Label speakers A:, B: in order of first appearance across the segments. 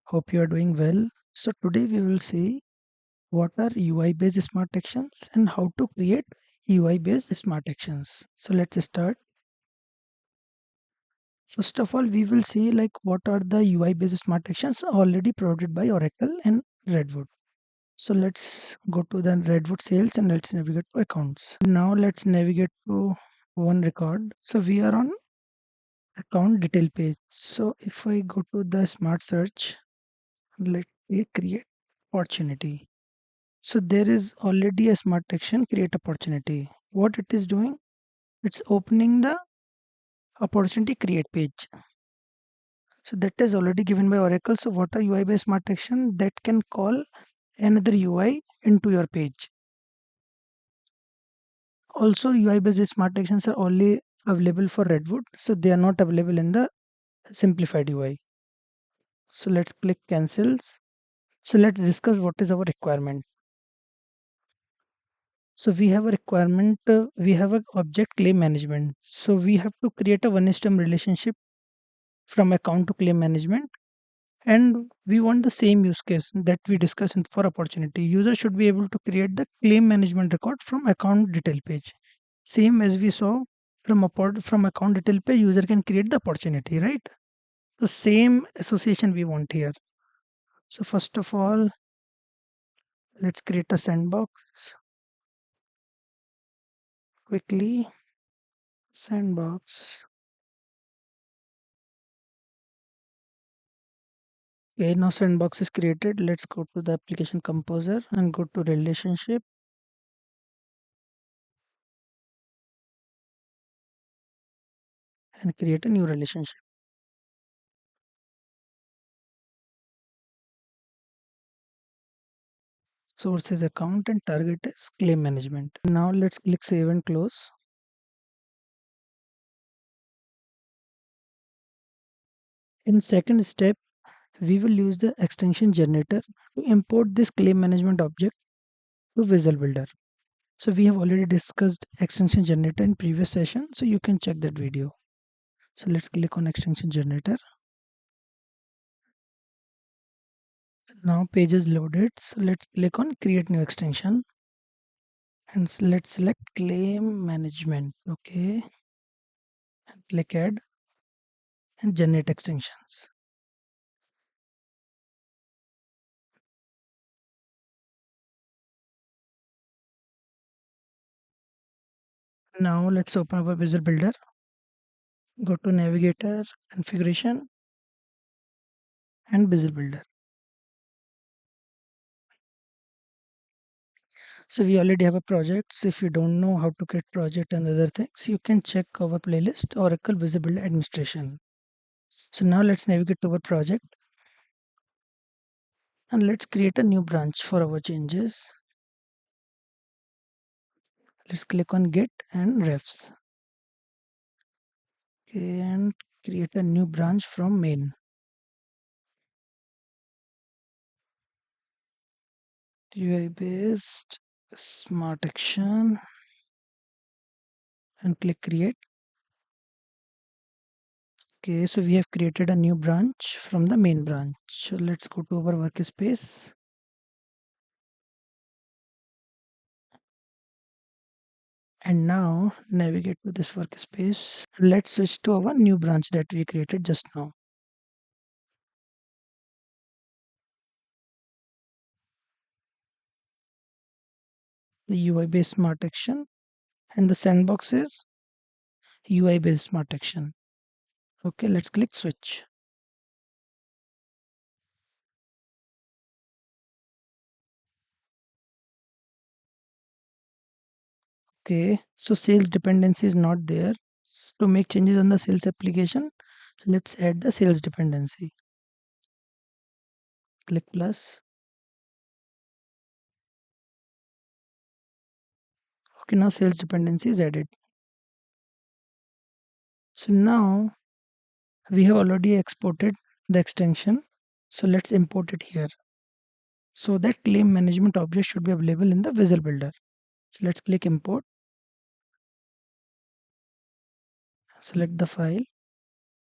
A: Hope you are doing well. So today we will see what are UI based smart actions and how to create UI based smart actions. So let's start. First of all, we will see like what are the UI based smart actions already provided by Oracle and Redwood. So let's go to the Redwood sales and let's navigate to accounts. Now let's navigate to one record. So we are on account detail page. So if I go to the smart search, let me create opportunity. So there is already a smart action create opportunity. What it is doing? It's opening the opportunity create page. So that is already given by Oracle. So what are UI based smart action that can call another UI into your page? Also UI based smart actions are only available for Redwood. So they are not available in the simplified UI. So let's click cancels. So let's discuss what is our requirement. So we have a requirement, we have a object claim management. So we have to create a one-system relationship from account to claim management, and we want the same use case that we discussed for opportunity. User should be able to create the claim management record from account detail page. Same as we saw from account detail page, user can create the opportunity, right? The same association we want here. So first of all, let's create a sandbox quickly. Sandbox. Okay, now sandbox is created. Let's go to the application composer and go to relationship and create a new relationship. Source is account and target is claim management. Now let's click save and close. In second step, we will use the extension generator to import this claim management object to Visual Builder. So we have already discussed extension generator in previous session, so you can check that video. So let's click on extension generator. Now page is loaded. So let's click on create new extension and let's select claim management. Okay, and click add and generate extensions. Now let's open our Visual Builder. Go to navigator, configuration and Visual Builder. So we already have a project. So if you don't know how to create project and other things, you can check our playlist Oracle Visual Builder Administration. So now let's navigate to our project and let's create a new branch for our changes. Let's click on Git and refs. Okay, and create a new branch from main. UI based smart action and click create. Okay, so we have created a new branch from the main branch. So let's go to our workspace. And now navigate to this workspace. Let's switch to our new branch that we created just now. The UI based smart action and the sandbox is UI based smart action. Okay, let's click switch. Okay, so sales dependency is not there. To make changes on the sales application, let's add the sales dependency. Click plus. Okay, now sales dependency is added. So now we have already exported the extension. So let's import it here. So that claim management object should be available in the Visual Builder. So let's click import, select the file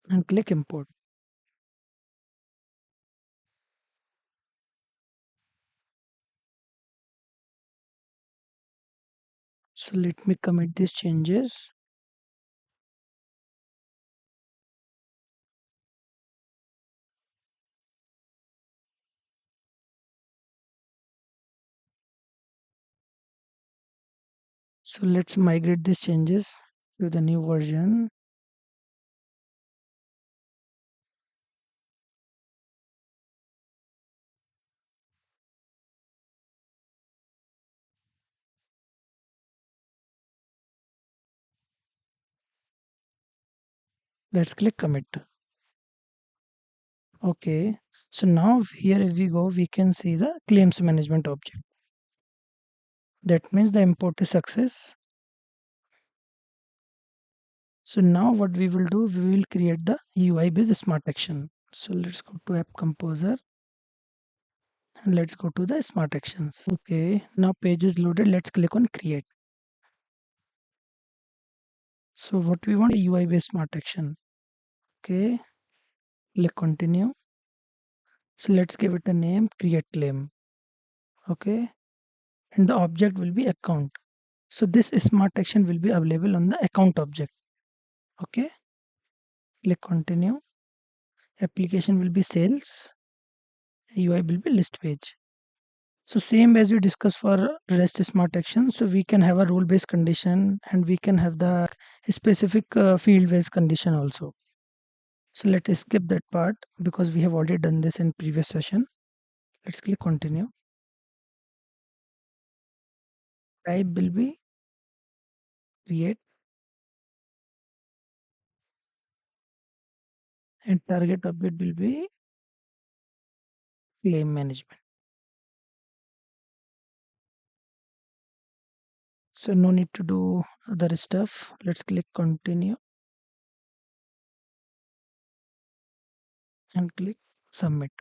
A: and click import. So let me commit these changes. So let's migrate these changes to the new version. Let's click commit. Okay. So now here if we go, we can see the claims management object. That means the import is success. So now what we will do, we will create the UI based smart action. So let's go to app composer and let's go to the smart actions. Okay. Now page is loaded. Let's click on create. So what we want, a UI based smart action. Okay. Click continue. So let's give it a name, create claim. Okay. And the object will be account. So this smart action will be available on the account object. Okay. Click continue. Application will be sales. UI will be list page. So same as we discussed for REST smart action. So we can have a role based condition and we can have the specific field based condition also. So let's skip that part because we have already done this in previous session. Let's click continue. Type will be create and target object will be claim management. So no need to do other stuff. Let's click continue and click submit.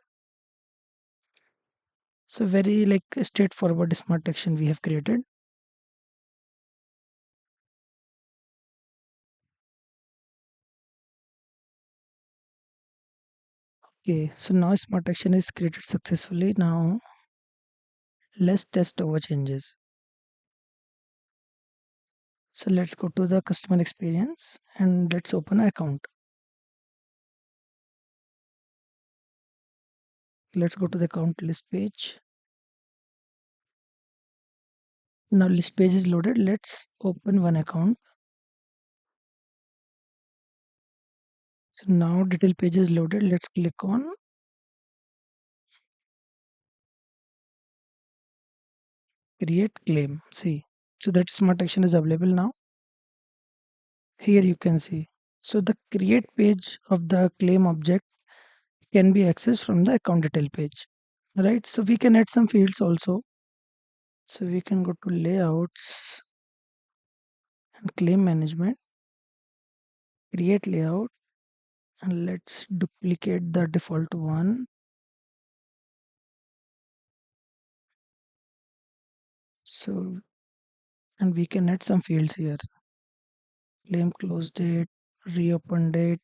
A: So very like straightforward smart action we have created. Okay, so now smart action is created successfully. Now let's test our changes. So let's go to the customer experience and let's open an account. Let's go to the account list page. Now list page is loaded. Let's open one account. So now detail page is loaded. Let's click on create claim. See, so that smart action is available now. Here you can see. So the create page of the claim object can be accessed from the account detail page. Right. So we can add some fields also. So we can go to layouts and claim management, create layout, and let's duplicate the default one. So, and we can add some fields here. Claim close date, reopen date,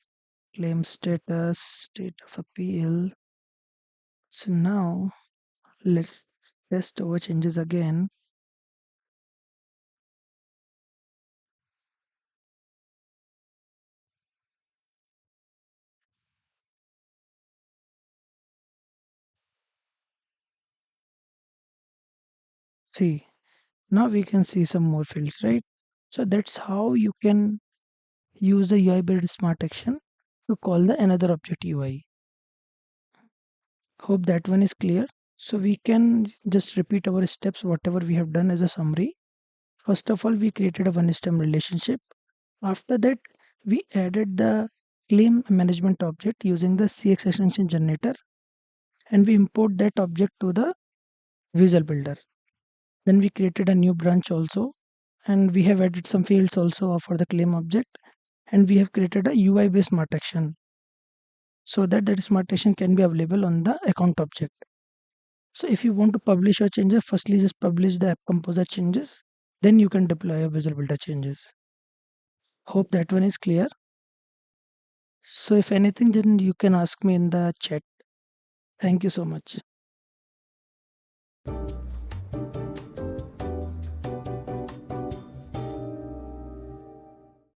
A: claim status, state of appeal. So now let's test our changes again. See, now we can see some more fields, right? So that's how you can use the UI build smart action to call the another object UI. Hope that one is clear. So we can just repeat our steps, whatever we have done as a summary. First of all, we created a one system relationship. After that, we added the claim management object using the CX extension generator and we import that object to the Visual Builder. Then we created a new branch also and we have added some fields also for the claim object and we have created a UI based smart action so that that smart action can be available on the account object. So if you want to publish your changes, firstly just publish the app composer changes, then you can deploy your Visual Builder changes. Hope that one is clear. So if anything, then you can ask me in the chat. Thank you so much.